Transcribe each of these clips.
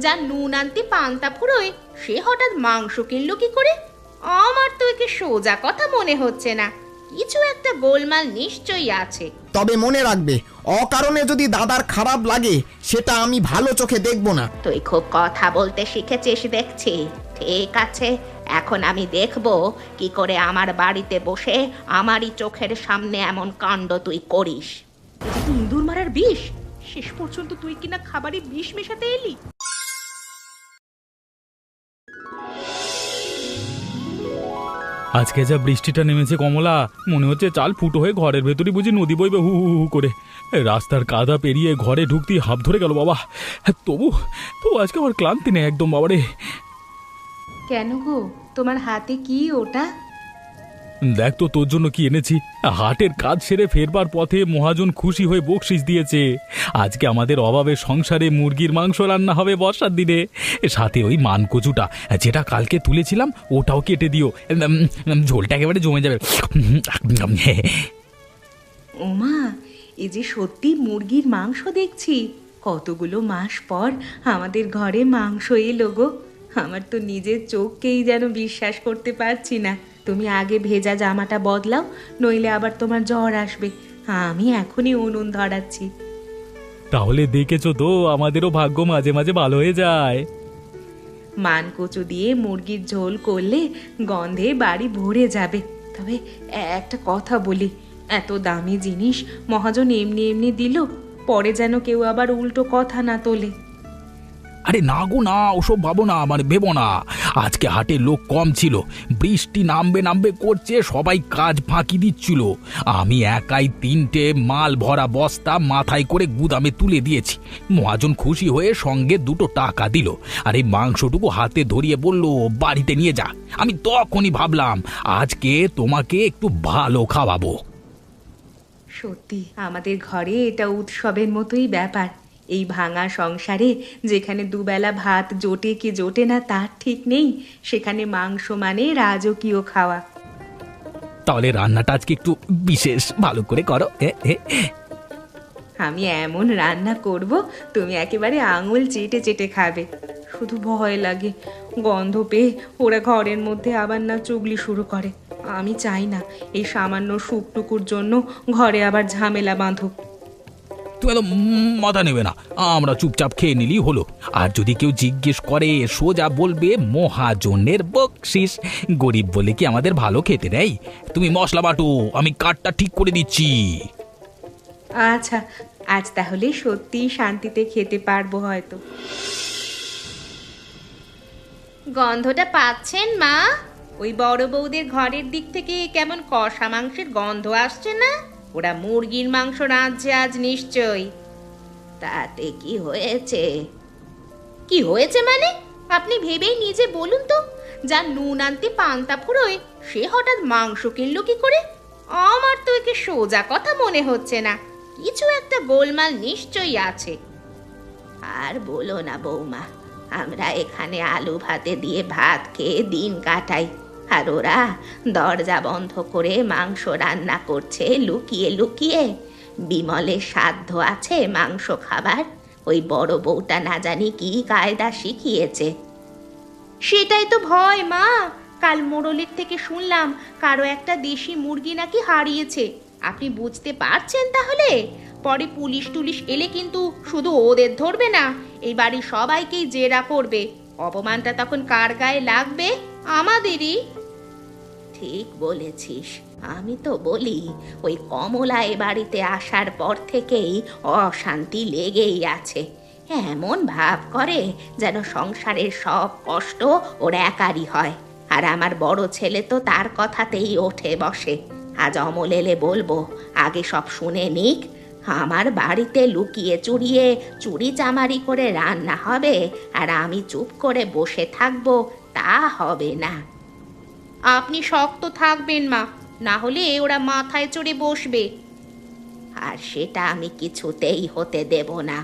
যা নুন আনতে পান্তা ফুরোয় সে হঠাৎ মাংস কিনলো কি করে? আমার তো একে সোজা কথা মনে হচ্ছে না, কিছু একটা গোলমাল নিশ্চয়ই আছে। তবে মনে রাখবে, অকারণে যদি দাদার খারাপ লাগে সেটা আমি ভালো চোখে দেখব না। তুই খুব কথা বলতে শিখেছিস দেখছি। ঠিক আছে, এখন আমি দেখব কি করে আমার বাড়িতে বসে আমারই চোখের সামনে এমন কাণ্ড তুই করিস। এটা তো ইঁদুর মারার বিষ। শেষ পর্যন্ত তুই কিনা খাবারে বিষ মেশাতে এলি। আজকে যা বৃষ্টিটা নেমেছে কমলা, মনে হচ্ছে চাল ফুটো হয়ে ঘরের ভেতরই বুঝি নদী বইবে হু হু হু করে। রাস্তার কাদা পেরিয়ে ঘরে ঢুকতেই হাঁপ ধরে গেল বাবা। তবু তবু আজকে আমার ক্লান্তি নেই একদম বাবারে। কেন গো, তোমার হাতে কি ওটা? দেখ তো তোর জন্য কি এনেছি। হাটের কাজ সেরে ফেরবার পথে মহাজন খুশি হয়ে বকশিস দিয়েছে। আজকে আমাদের অভাবে সংসারে মুরগির মাংস রান্না হবে বর্ষার দিনে। সাথে ওই মানকচুটা যেটা কালকে তুলেছিলাম ওটাও কেটে দিও, ঝোলটা একেবারে জমে যাবে। ওমা, এ যে সত্যি মুরগির মাংস দেখছি। কতগুলো মাস পর আমাদের ঘরে মাংস এলো গো। আমার তো নিজের চোখকেই যেন বিশ্বাস করতে পারছি না। তুমি আগে ভেজা জামাটা বদলাও, নইলে আবার তোমার জ্বর আসবে। আমি এখনই উনুন ধরাচ্ছি। তাহলে দেখেছো তো, আমাদেরও ভাগ্য মাঝে মাঝে ভালো হয়ে যায়। মানকচু দিয়ে মুরগির ঝোল করলে গন্ধে বাড়ি ভরে যাবে। তবে একটা কথা বলি, এত দামি জিনিস মহাজন এমনি এমনি দিল, পরে যেন কেউ আবার উল্টো কথা না তোলে। আরে না গো না, ওসব ভাবো না, ভেবো না। আজকে হাটে লোক কম ছিল, বৃষ্টি নামবে নামবে করছে, সবাই কাজ ফাঁকি দিচ্ছিল। আমি একাই 3টে মাল ভরা বস্তা মাথায় করে গুদামে তুলে দিয়েছি। মহাজন খুশি হয়ে সঙ্গে 2টো টাকা দিল, আর এই মাংসটুকু হাতে ধরিয়ে বলল বাড়িতে নিয়ে যা। আমি তখনই ভাবলাম আজকে তোমাকে একটু ভালো খাওয়াবো। সত্যি আমাদের ঘরে এটা উৎসবের মতোই ব্যাপার। এই ভাঙা সংসারে যেখানে দুবেলা ভাত জোটে কি জোটে না তার ঠিক নেই, সেখানে মাংস মানে রাজকীয় খাওয়া। তাহলে রান্নাটা আজকে একটু বিশেষ ভালো করে করো। আমি এমন রান্না করব তুমি একেবারে আঙুল চেটে চেটে খাবে। শুধু ভয় লাগে, গন্ধ পেয়ে ওরা ঘরের মধ্যে আবার না চুগলি শুরু করে। আমি চাই না এই সামান্য সুখটুকুর জন্য ঘরে আবার ঝামেলা বাঁধুক। তুমি এত মাথা নেবে না, আমরা চুপচাপ খেয়ে নিলেই হলো। আর যদি কেউ জিজ্ঞেস করে সোজা বলবে মহাজনের বকশিস। গরিব বলে কি আমাদের ভালো খেতে নেই? তুমি মশলা বাটো, আমি কাঠটা ঠিক করে দিচ্ছি। আচ্ছা, আজ তাহলে সত্যিই শান্তিতে খেতে পারবো হয়তো। গন্ধটা পাচ্ছেন মা? ওই বড় বৌদের ঘরের দিক থেকে কেমন কষা মাংসের গন্ধ আসছে না? ওরা মুরগির মাংস রাঁধছে আজ নিশ্চয়ই। তাতে কি হয়েছে? কি হয়েছে মানে? আপনি ভেবেই নিজে বলুন তো। যা নুন আনতে পান্তা ফুরোয় সে হঠাৎ মাংস কিনলো কি করে? আমার তো একে সোজা কথা মনে হচ্ছে না, কিছু একটা গোলমাল নিশ্চয়ই আছে। আর বলো না বৌমা, আমরা এখানে আলু ভাতে দিয়ে ভাত খেয়ে দিন কাটাই, আর ওরা দরজা বন্ধ করে মাংস রান্না করছে লুকিয়ে লুকিয়ে। বিমলের সাধ্য আছে মাংস খাবার, ওই বড় বউটা না জানি কি কায়দা শিখিয়েছে। সেটাই তো ভয় মা। কাল মোড়লের থেকে শুনলাম কারো একটা দেশি মুরগি নাকি হারিয়েছে। আপনি বুঝতে পারছেন তাহলে? পরে পুলিশ টুলিশ এলে কিন্তু শুধু ওদের ধরবে না, এই বাড়ির সবাইকেই জেরা করবে। অপমানটা তখন কার গায়ে লাগবে? আমাদেরই। ঠিক বলেছিস। আমি তো বলি ওই কমলা এ বাড়িতে আসার পর থেকেই অশান্তি লেগেই আছে। এমন ভাব করে যেন সংসারের সব কষ্ট ওর একারই হয়। আর আমার বড় ছেলে তো তার কথাতেই ওঠে বসে। আজ অমল এলে বলবো আগে সব শুনে নিক। আমার বাড়িতে লুকিয়ে চুরিয়ে চুরি চামারি করে রান্না হবে, আর আমি চুপ করে বসে থাকবো, তা হবে না। আপনি শক্ত থাকবেন মা, না হলে ওরা মাথায় চড়ে বসবে। আর সেটা আমি কিছুতেই হতে দেব না।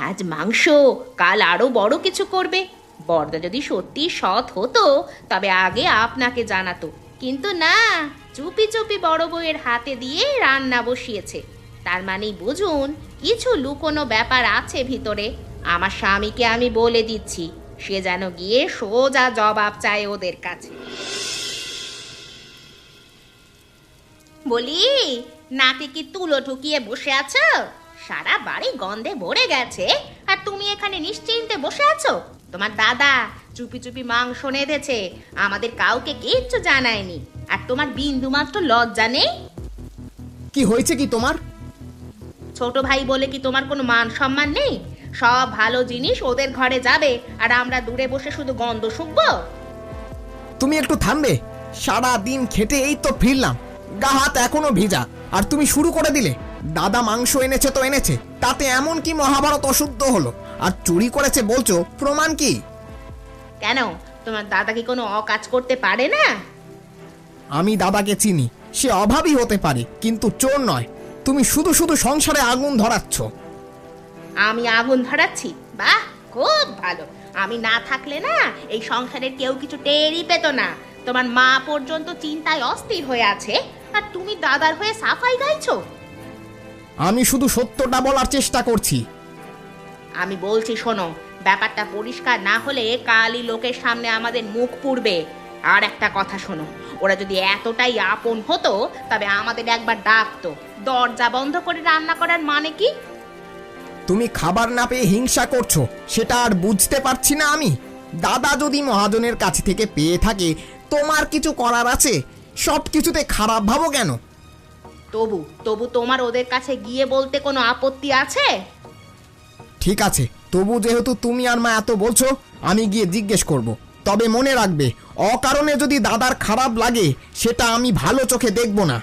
আজ মাংস, কাল আরো বড় কিছু করবে। বড়দা যদি সত্যি সৎ হতো তবে আগে আপনাকে জানাতো, কিন্তু না, চুপি চুপি বড় বউয়ের হাতে দিয়ে রান্না বসিয়েছে। তার মানেই বুঝুন কিছু লুকোনো ব্যাপার আছে ভিতরে। আমার স্বামীকে আমি বলে দিচ্ছি, সে যেন গিয়ে সোজা জবাব চায় ওদের কাছে। বলি, নাকে কি তুলো ঠুকিয়ে বসে আছো? সারা বাড়ি গন্ধে ভরে গেছে, আর তুমি এখানে নিশ্চিন্তে বসে আছো। তোমার দাদা চুপি চুপি মাংস রেঁধেছে, আমাদের কাউকে কিচ্ছু জানায়নি, আর তোমার বিন্দু মাত্র লজ্জা নেই। কি হয়েছে কি তোমার? ছোট ভাই বলে কি তোমার কোনো মান সম্মান নেই? সব ভালো জিনিস ওদের ঘরে যাবে, আর আমরা দূরে বসে শুধু গন্ধ শুকবো? তুমি একটু থামবে? সারা দিন খেটে এই তো ফিরলাম, গা হাত এখনো ভিজা, আর তুমি শুরু করে দিলে। দাদা মাংস এনেছে তো এনেছে, তাতে এমন কি মহাভারত অশুদ্ধ হলো? আর চুরি করেছে বলছো, প্রমাণ কি? কেন, তোমার দাদা কি কোনো অকাজ করতে পারে না? আমি দাদাকে চিনি, সে অভাবী হতে পারে, কিন্তু চোর নয়। তুমি শুধু শুধু সংসারে আগুন ধরাচ্ছ। আমি আগুন ধরাচ্ছি? বাহ, খুব ভালো। আমি না থাকলে না এই সংসারের কেউ কিছু টেরই পেত না। তোমার মা পর্যন্ত চিন্তায় অস্থির হয়ে আছে, আর তুমি দাদার হয়ে সাফাই গাইছো। আমি শুধু সত্যটা বলার চেষ্টা করছি। আমি বলছি শোনো, ব্যাপারটা পরিষ্কার না হলে কালই লোকের সামনে আমাদের মুখ পুড়বে। আর একটা কথা শোনো, ওরা যদি এতটাই আপন হতো তবে আমাদের একবার ডাকতো। দরজা বন্ধ করে রান্না করার মানে কি? তুমি খাবার না পেয়ে হিংসা করছো, সেটা আর বুঝতে পারছি না আমি। দাদা যদি মহাজনের কাছ থেকে পেয়ে থাকে, তোমার কিছু করার আছে? সব কিছুতে খারাপ ভাবো কেন? তবু তবু তোমার ওদের কাছে গিয়ে বলতে কোনো আপত্তি আছে? ঠিক আছে, তবু যেহেতু তুমি আর মা এত বলছো, আমি গিয়ে জিজ্ঞেস করব। তবে মনে রাখবে, অকারণে যদি দাদার খারাপ লাগে, সেটা আমি ভালো চোখে দেখব না।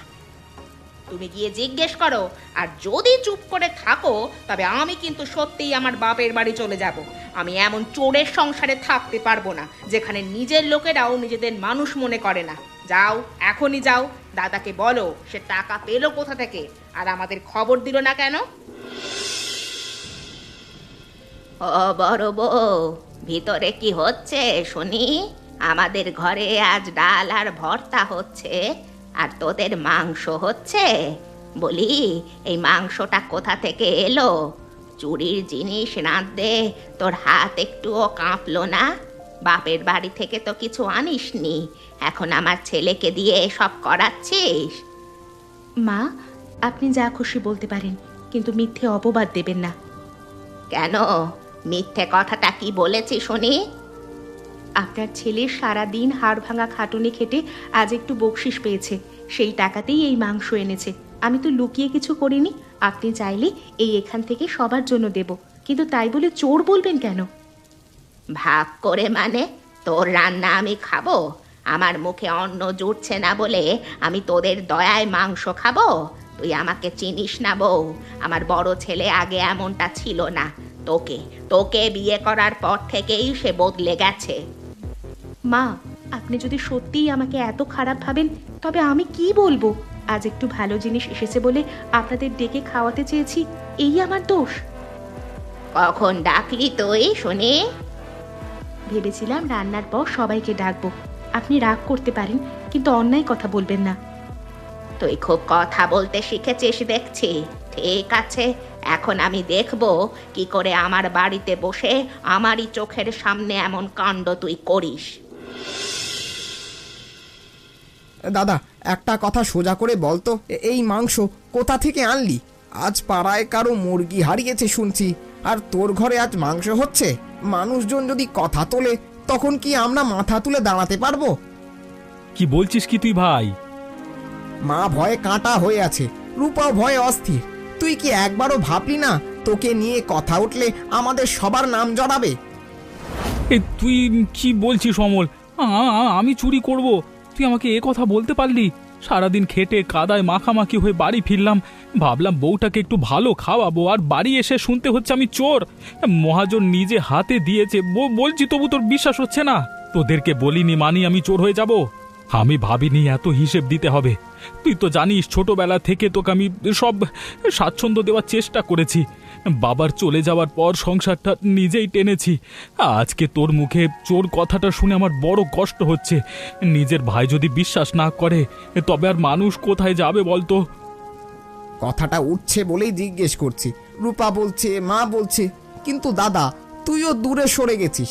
তুমি গিয়ে জিজ্ঞেস করো, আর যদি চুপ করে থাকো তবে আমি কিন্তু সত্যিই আমার বাপের বাড়ি চলে যাব। আমি এমন চোরের সংসারে থাকতে পারবো না, যেখানে নিজের লোকেরাও নিজেদের মানুষ মনে করে না। যাও, এখনই যাও, দাদাকে বলো সে টাকা পেলো কোথা থেকে, আর আমাদের খবর দিল না কেন। ও বড় বউ, ভিতরে কি হচ্ছে শুনি? আমাদের ঘরে আজ ডাল আর ভর্তা হচ্ছে, আর তোদের মাংস হচ্ছে। বলি, এই মাংসটা কোথা থেকে এলো? চুরির জিনিস রাঁধতে তোর হাত একটুও কাঁপলো না? বাপের বাড়ি থেকে তো কিছু আনিসনি, এখন আমার ছেলেকে দিয়ে এসব করাচ্ছিস? মা, আপনি যা খুশি বলতে পারেন, কিন্তু মিথ্যে অপবাদ দেবেন না। কেন, মিথ্যে কথাটা কি বলেছি শুনি? আপনার ছেলে সারা দিন হাড় ভাঙা খাটুনি খেটে আজ একটু বকশিস পেয়েছে, সেই টাকাতেই এই মাংস এনেছে। আমি তো লুকিয়ে কিছু করিনি। আপনি চাইলে এই এখান থেকে সবার জন্য দেব, কিন্তু তাই বলে চোর বলবেন কেন? ভাগ করে মানে? তোর রান্না আমি খাবো? আমার মুখে অন্ন জুটছে না বলে আমি তোদের দয়ায় মাংস খাবো? তুই আমাকে চিনিস না বউ, আমার বড় ছেলে আগে এমনটা ছিল না। তোকে তোকে বিয়ে করার পর থেকেই সে বদলে গেছে। মা, আপনি যদি সত্যিই আমাকে এত খারাপ ভাবেন, তবে আমি কি বলবো? আজ একটু ভালো জিনিস এসেছে বলে আপনাদের ডেকে খাওয়াতে চেয়েছি, এই আমার দোষ? কখন ডাকলি তুই শুনি? ভেবেছিলাম রান্নার পর সবাইকে ডাকবো। আপনি রাগ করতে পারেন, কিন্তু অন্যায় কথা বলবেন না। তুই খুব কথা বলতে শিখেছিস দেখছি। ঠিক আছে, এখন আমি দেখব কি করে আমার বাড়িতে বসে আমারই চোখের সামনে এমন কাণ্ড তুই করিস। দাদা, একটা কথা সোজা করে বলতো, এই মাংস কোথা থেকে আনলি? আজ পাড়ায় কারো মুরগি হারিয়েছে শুনছি, আর তোর ঘরে আজ মাংস হচ্ছে। মানুষজন যদি কথা তোলে, তখন কি আমরা মাথা তুলে দাঁড়াতে পারবো? কি বলছিস কি তুই ভাই? মা ভয়ে কাঁটা হয়ে আছে, রূপাও ভয়ে অস্থির। তুই কি একবারও ভাবলি না, তোকে নিয়ে কথা উঠলে আমাদের সবার নাম জড়াবে? তুই কি বলছিস অমল? আমি চুরি করব? তুই আমাকে এ কথা বলতে পারলি? সারাদিন খেটে কাদায় মাখামাখি হয়ে বাড়ি ফিরলাম, ভাবলাম বউটাকে একটু ভালো খাওয়াবো, আর বাড়ি এসে শুনতে হচ্ছে আমি চোর। মহাজন নিজে হাতে দিয়েছে, বলছি তবু তোর বিশ্বাস হচ্ছে না? তোদেরকে বলিনি মানি আমি চোর হয়ে যাব? আমি ভাবিনি এত হিসেব দিতে হবে। তুই তো জানিস ছোটবেলা থেকে তোকে আমি সব স্বাচ্ছন্দ্য দেওয়ার চেষ্টা করেছি। বাবার চলে যাওয়ার পর সংসারটা নিজেই টেনেছি। আজকে তোর মুখে চোর কথাটা শুনে আমার বড় কষ্ট হচ্ছে। নিজের ভাই যদি বিশ্বাস না করে, তবে আর মানুষ কোথায় যাবে বলতো? কথাটা উঠছে বলেই জিজ্ঞেস করছি। রূপা বলছে, মা বলছে, কিন্তু দাদা, তুইও দূরে সরে গেছিস।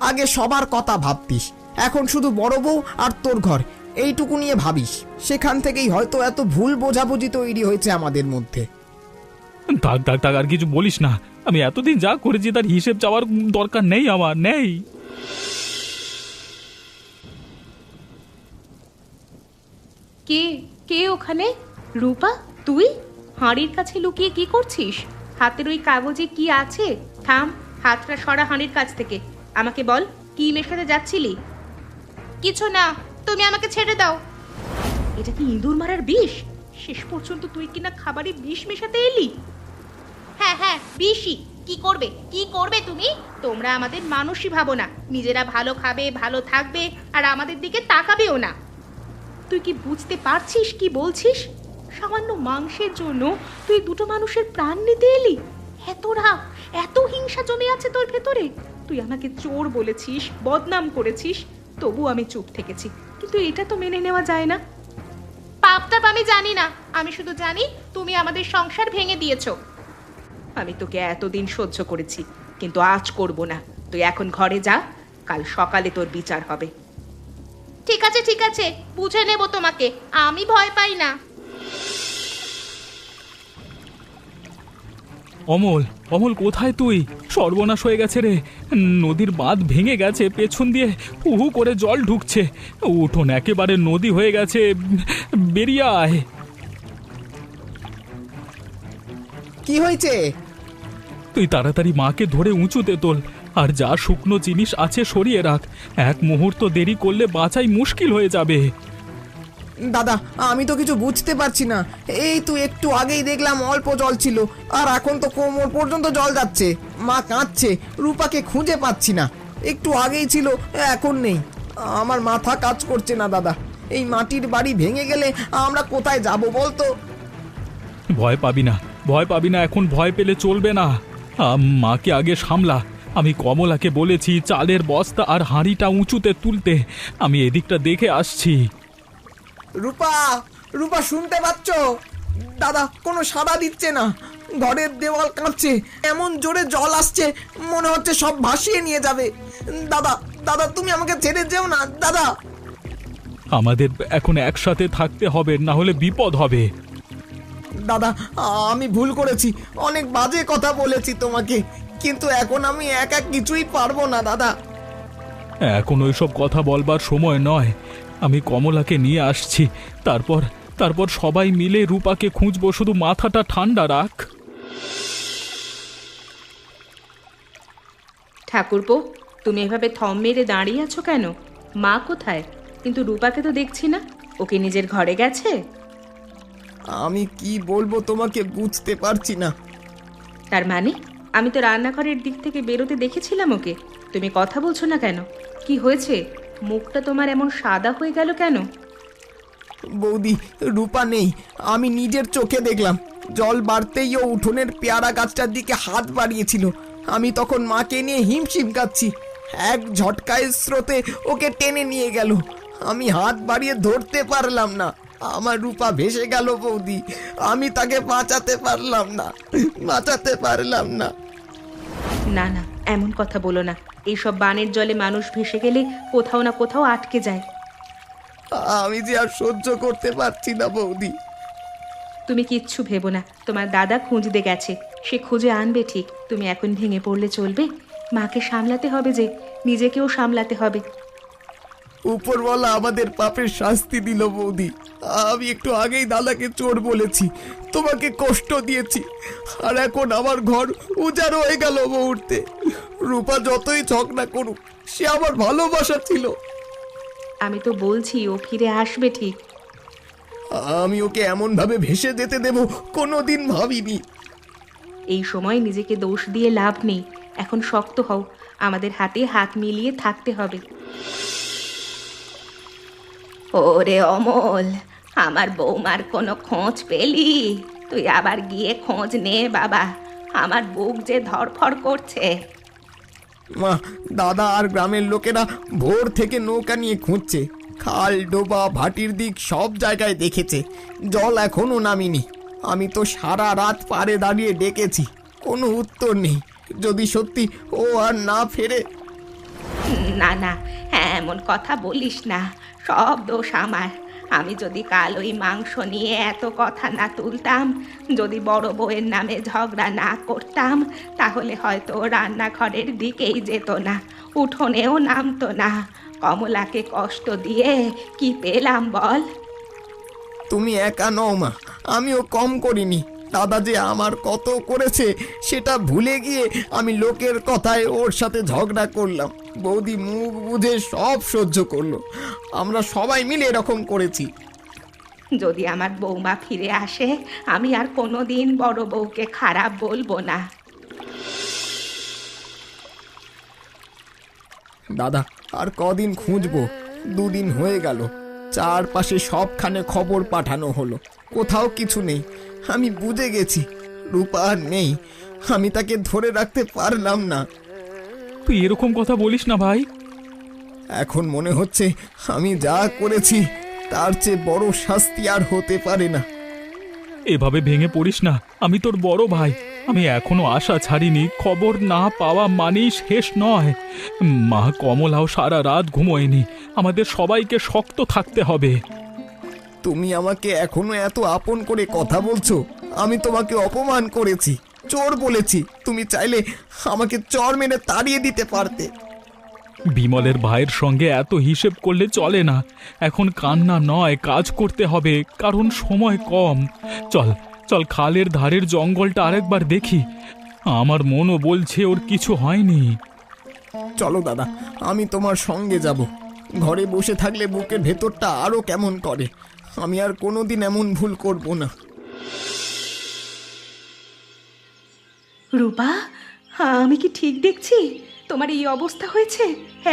আগে সবার কথা ভাবতিস, এখন শুধু বড় বউ আর তোর ঘর এইটুকু নিয়ে ভাবিস। সেখান থেকেই হয়তো এত ভুল বোঝাবুঝি তৈরি হয়েছে আমাদের মধ্যে। থাক থাক থাক, আর কিছু বলিস না। আমি এতদিন যা করেছি তার হিসেব চাওয়ার দরকার নেই, আমার নেই। কে কে ওখানে? রূপা, তুই হাঁড়ির কাছে লুকিয়ে কি করছিস? হাতের ওই কাগজে কি আছে? থাম, হাতটা সরা হাঁড়ির কাছ থেকে। আমাকে বল, কি মেশাতে যাচ্ছিলি? কিছু না, তুমি আমাকে ছেড়ে দাও। এটা কি ইঁদুর মারার বিষ? শেষ পর্যন্ত তুই কিনা খাবারে বিষ মেশাতে এলি? হ্যাঁ হ্যাঁ, বিষই। কি করবে, কি করবে তুমি? তোমরা আমাদের মানুষই ভাবো না, নিজেরা ভালো খাবে, ভালো থাকবে, আর আমাদের দিকে তাকাবেও না। তুই কি বুঝতে পারছিস কি বলছিস? সামান্য মাংসের জন্য তুই দুটো মানুষের প্রাণ নিতে এলি? এত রাগ, এত হিংসা জমে আছে তোর ভেতরে। তুই আমাকে চোর বলেছিস, বদনাম করেছিস, তবু আমি চুপ থেকেছি। কিন্তু এটা তো মেনে নেওয়া যায় না। পাপটা আমি জানি না, আমি শুধু জানি তুমি আমাদের সংসার ভেঙে দিয়েছো। আমি তোকে এতদিন সহ্য করেছি, কিন্তু আজ করব না। তুই এখন ঘরে যা, কাল সকালে তোর বিচার হবে। ঠিক আছে ঠিক আছে, বুঝে নেব তোমাকে, আমি ভয় পাই না। অমল, অমল কোথায় তুই? সর্বনাশ হয়ে গেছে রে। নদীর বাঁধ ভেঙে গেছে, পেছন দিয়ে হু করে জল ঢুকছে। উঠোন একেবারে নদী হয়ে গেছে, বেরিয়ে আয়। কি হয়েছে? তুই তাড়াতাড়ি মাকে ধরে উঁচুতে তোল, আর যা শুকনো জিনিস আছে সরিয়ে রাখ। এক মুহূর্ত দেরি করলে বাঁচাই মুশকিল হয়ে যাবে। দাদা, আমি তো কিছু বুঝতে পারছি না। এই তো একটু আগেই দেখলাম অল্প জল ছিল, আর এখন তো কোমর পর্যন্ত জল যাচ্ছে। মা কাঁদছে, রূপাকে খুঁজে পাচ্ছি না। একটু আগেই ছিল, এখন নেই। আমার মাথা কাজ করছে না দাদা। এই মাটির বাড়ি ভেঙে গেলে আমরা কোথায় যাব বলতো? ভয় পাবি না, ভয় পাবি না, এখন ভয় পেলে চলবে না। মাকে আগে সামলা। আমি কমলাকে বলেছি চালের বস্তা আর হাঁড়িটা উঁচুতে তুলতে। আমি এদিকটা দেখে আসছি। রূপা, রূপা শুনতে পাচ্ছ? দাদা কোনো সাড়া দিচ্ছে না। ঘরের দেওয়াল কাঁপছে, এমন জোরে জল আসছে মনে হচ্ছে সব ভাসিয়ে নিয়ে যাবে। দাদা, দাদা তুমি আমাকে ছেড়ে যেও না দাদা। আমাদের এখন একসাথে থাকতে হবে, না হলে বিপদ হবে। দাদা, আমি ভুল করেছি, অনেক বাজে কথা বলেছি তোমাকে, কিন্তু এখন আমি একা কিছুই পারবো না দাদা। এখন ওইসব কথা বলবার সময় নয়। আমি কমলাকে নিয়ে আসছি, তারপর সবাই মিলে রূপাকে খুঁজবো। শুধু মাথাটা ঠান্ডা রাখ। ঠাকুরপো, তুমি এভাবে থম মেরে দাঁড়িয়ে আছো কেন? মা কোথায়? কিন্তু রূপাকে তো দেখছি না। ওকে নিজের ঘরে গেছে? আমি কি বলবো তোমাকে বুঝতে পারছি না। তার মানে আমি তো রান্নাঘরের দিক থেকে বেরোতে দেখেছিলাম ওকে। তুমি কথা বলছো না কেন? কি হয়েছে? মুখটা তোমার এমন সাদা হয়ে গেল কেন? বৌদি, রূপা নেই। আমি নিজের চোখে দেখলাম। জল বাড়তেই ও উঠোনের পেয়ারা গাছটার দিকে হাত বাড়িয়েছিল। আমি তখন মাকে নিয়ে হিমশিম কাচ্ছি। এক ঝটকায় স্রোতে ওকে টেনে নিয়ে গেল। আমি হাত বাড়িয়ে ধরতে পারলাম না। আমার রূপা ভেসে গেল বৌদি। আমি তাকে বাঁচাতে পারলাম না, বাঁচাতে পারলাম না। না না, এমন কথা বলো না। এইসব বানের জলে মানুষ ভেসে গেলে কোথাও না কোথাও আটকে যায়। আমি যে আর সহ্য করতে পারছি না বৌদি। তুমি কিচ্ছু ভেবো না, তোমার দাদা খুঁজতে গেছে, সে খুঁজে আনবে ঠিক। তুমি এখন ভেঙে পড়লে চলবে? মাকে সামলাতে হবে, যে নিজেকেও সামলাতে হবে। উপরওয়ালা আমাদের পাপের শাস্তি দিল বৌদি। আমি একটু আগেই দাদাকে চোর বলেছি, তোমাকে কষ্ট দিয়েছি, আর এখন আমার ঘর উজাড় হয়ে গেল মুহূর্তে। রূপা যতই ঝগড়া করুক, সে আমার ভালোবাসা ছিল। আমি তো বলছি ও ফিরে আসবে ঠিক। আমি ওকে এমন ভাবে ভেসে যেতে দেব কোনোদিন ভাবিনি। এই সময় নিজেকে দোষ দিয়ে লাভ নেই। এখন শক্ত হও, আমাদের হাতে হাত মিলিয়ে থাকতে হবে। ওরে অমল, আমার বৌমার কোনো খোঁজ পেলি? তুই আবার গিয়ে খোঁজ নে বাবা, আমার বুক যে ধড়ফড় করছে। মা, দাদা আর গ্রামের লোকেরা ভোর থেকে নৌকা নিয়ে খুঁজছে। খাল, ডোবা, ভাটির দিক সব জায়গায় দেখেছে, জল এখনো নামিনি। আমি তো সারা রাত পাড়ে দাঁড়িয়ে ডেকেছি, কোনো উত্তর নেই। যদি সত্যি ও আর না ফেরে। না না, এমন কথা বলিস না, সব দোষ আমার। আমি যদি কাল ওই মাংস নিয়ে এত কথা না তুলতাম, যদি বড় বউয়ের নামে ঝগড়া না করতাম, তাহলে হয়তো রান্নাঘরের দিকেই যেত না, উঠোনেও নামতো না। কমলাকে কষ্ট দিয়ে কি পেলাম বল? তুমি একা নও মা, আমিও কম করিনি। দাদা যে আমার কত করেছে সেটা ভুলে গিয়ে আমি লোকের কথায় ওর সাথে ঝগড়া করলাম। বৌদি মুখ বুঝে সব সহ্য করলো। আমরা সবাই মিলে এরকম করেছি। যদি আমার বৌমা ফিরে আসে, আমি আর কোনোদিন বড় বউকে খারাপ বলবো না। দাদা আর কদিন খুঁজবো? 2 দিন হয়ে গেল, চারপাশে সবখানে খবর পাঠানো হলো, কোথাও কিছু নেই। আমি বুঝে গেছি রূপা আর নেই, আমি তাকে ধরে রাখতে পারলাম না। তুই এরকম কথা বলিস না ভাই। এখন মনে হচ্ছে আমি যা করেছি তার চেয়ে বড় শাস্তি আর হতে পারে না। এভাবে ভেঙে পড়িস না, আমি তোর বড় ভাই। আমি এখনো আশা ছাড়িনি। খবর না পাওয়া মানেই শেষ নয়। মা কমলাও সারা রাত ঘুমোয়নি। আমাদের সবাইকে শক্ত থাকতে হবে। তুমি আমাকে এখনো এত আপন করে কথা বলছো? আমি তোমাকে অপমান করেছি, চোর বলেছি। তুমি চাইলে আমাকে চর মেরে তাড়িয়ে দিতে পারতে। বিমলের ভাইয়ের সঙ্গে এত হিসেব করলে চলে না। এখন কান্না নয়, কাজ করতে হবে, কারণ সময় কম। চল চল, খালের ধারের জঙ্গলটা আরেকবার দেখি। আমার মনও বলছে ওর কিছু হয়নি। চলো দাদা, আমি তোমার সঙ্গে যাব। ঘরে বসে থাকলে বুকের ভেতরটা আরো কেমন করে। আমি আর কোনোদিন এমন ভুল করব না। রূপা, আমি কি ঠিক দেখছি? তোমার এই অবস্থা হয়েছে?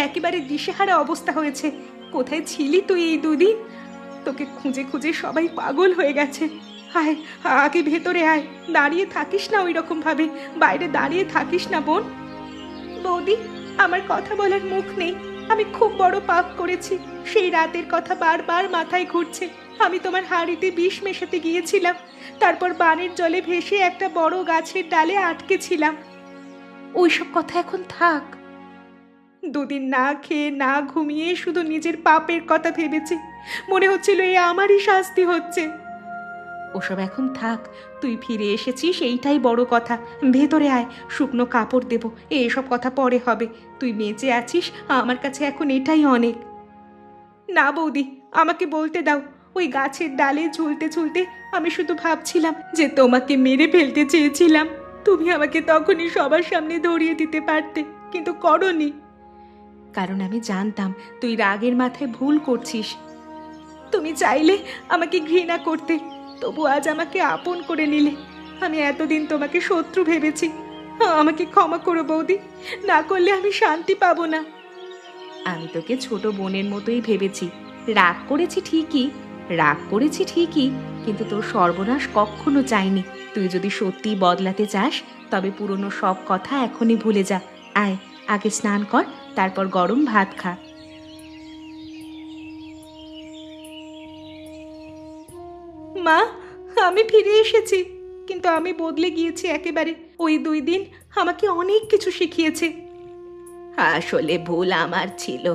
একেবারে দিশেহারা অবস্থা হয়েছে। কোথায় ছিলি তুই এই 2 দিন? তোকে খুঁজে খুঁজে সবাই পাগল হয়ে গেছে। আয়, আগে ভেতরে আয়। দাঁড়িয়ে থাকিস না ওই রকম ভাবে, বাইরে দাঁড়িয়ে থাকিস না বোন। বৌদি, আমার কথা বলার মুখ নেই। আমি খুব বড় পাপ করেছি। সেই রাতের কথা বারবার মাথায় ঘুরছে। আমি তোমার হাঁড়িতে বিষ মেশাতে গিয়েছিলাম, তারপর বানের জলে ভেসে একটা বড় গাছের ডালে আটকে ছিলাম। ওইসব কথা এখন থাক। 2 দিন না খেয়ে না ঘুমিয়ে শুধু নিজের পাপের কথা ভেবেছি। মনে হচ্ছিল এই আমারই শাস্তি হচ্ছে। ওসব এখন থাক, তুই ফিরে এসেছিস এইটাই বড় কথা। ভেতরে আয়, শুকনো কাপড় দেব। এসব কথা পরে হবে। তুই বেঁচে আছিস, আমার কাছে এখন এটাই অনেক। না বৌদি, আমাকে বলতে দাও। ওই গাছের ডালে ঝুলতে ঝুলতে আমি শুধু ভাবছিলাম যে তোমাকে মেরে ফেলতে চেয়েছিলাম। তুমি আমাকে তখনই সবার সামনে ধরিয়ে দিতে পারতে, কিন্তু করোনি। কারণ আমি জানতাম তুই রাগের মাথায় ভুল করছিস। তুমি চাইলে আমাকে ঘৃণা করতে, তবু আজ আমাকে আপন করে নিলে। আমি এতদিন তোমাকে শত্রু ভেবেছি। আমাকে ক্ষমা করো বৌদি, না করলে আমি শান্তি পাবো না। আমি তোকে ছোট বোনের মতোই ভেবেছি। রাগ করেছি ঠিকই, কিন্তু তোর সর্বনাশ কখনো চাইনি। তুই যদি সত্যি বদলাতে চাস, তবে পুরনো সব কথা এখনই ভুলে যা। আয়, আগে স্নান কর, তারপর গরম ভাত খা। মা, আমি ফিরে এসেছি, কিন্তু আমি বদলে গিয়েছি একেবারে। ওই 2 দিন আমাকে অনেক কিছু শিখিয়েছে। আসলে ভুল আমার ছিল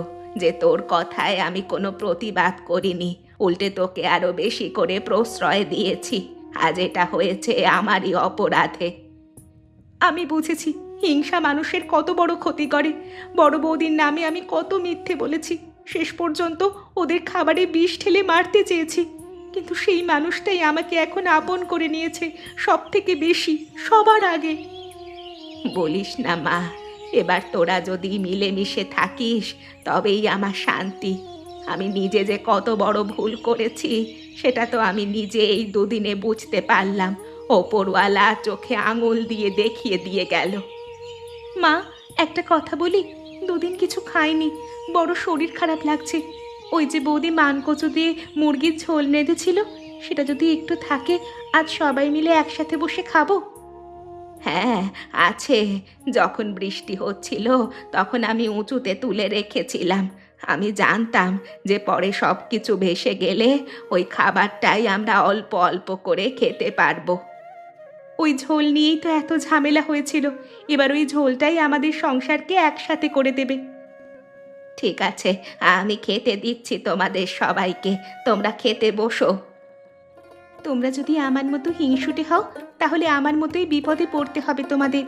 যে তোর কথায় আমি কোনো প্রতিবাদ করিনি, উল্টে তোকে আরো বেশি করে প্রশ্রয় দিয়েছি। আজ এটা হয়েছে আমারই অপরাধে। আমি বুঝেছি হিংসা মানুষের কত বড় ক্ষতি করে। বড় বৌদির নামে আমি কত মিথ্যে বলেছি। শেষ পর্যন্ত ওদের খাবারে বিষ ঢেলে মারতে চেয়েছি, কিন্তু সেই মানুষটাই আমাকে এখন আপন করে নিয়েছে, সব থেকে বেশি, সবার আগে। বলিস না মা, এবার তোরা যদি মিলেমিশে থাকিস তবেই আমার শান্তি। আমি নিজে যে কত বড় ভুল করেছি সেটা তো আমি নিজে এই 2 দিনে বুঝতে পারলাম। ওপরওয়ালা চোখে আঙুল দিয়ে দেখিয়ে দিয়ে গেল। মা, একটা কথা বলি? 2 দিন কিছু খাইনি, বড় শরীর খারাপ লাগছে। ওই যে বৌদি মানকচু দিয়ে মুরগির ঝোল নেড়েছিল, সেটা যদি একটু থাকে, আজ সবাই মিলে একসাথে বসে খাবো। হ্যাঁ আছে, যখন বৃষ্টি হচ্ছিল তখন আমি উঁচুতে তুলে রেখেছিলাম। আমি জানতাম যে পরে সব কিছু ভেসে গেলে ওই খাবারটাই আমরা অল্প অল্প করে খেতে পারবো। ওই ঝোল নিয়েই তো এত ঝামেলা হয়েছিল, এবার ওই ঝোলটাই আমাদের সংসারকে একসাথে করে দেবে। ঠিক আছে, আমি খেতে দিচ্ছি তোমাদের সবাইকে, তোমরা খেতে বসো। তোমরা যদি আমার মতো হিংসুটে হও তাহলে আমার মতোই বিপদে পড়তে হবে তোমাদের।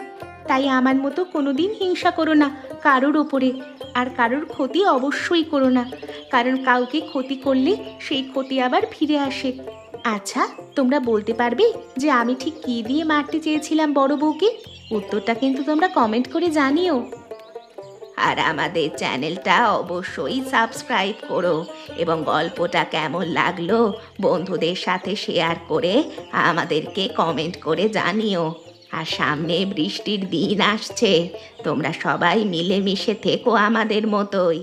তাই আমার মতো কোনোদিন হিংসা করো না কারোর ওপরে, আর কারোর ক্ষতি অবশ্যই করো না, কারণ কাউকে ক্ষতি করলে সেই ক্ষতি আবার ফিরে আসে। আচ্ছা, তোমরা বলতে পারবে যে আমি ঠিক কী দিয়ে মারতে চেয়েছিলাম বড় বউকে? উত্তরটা কিন্তু তোমরা কমেন্ট করে জানিও। আর আমাদের চ্যানেলটা অবশ্যই সাবস্ক্রাইব করো এবং গল্পটা কেমন লাগলো বন্ধুদের সাথে শেয়ার করে আমাদেরকে কমেন্ট করে জানিও। আর সামনে বৃষ্টির দিন আসছে, তোমরা সবাই মিলেমিশে থেকো আমাদের মতোই।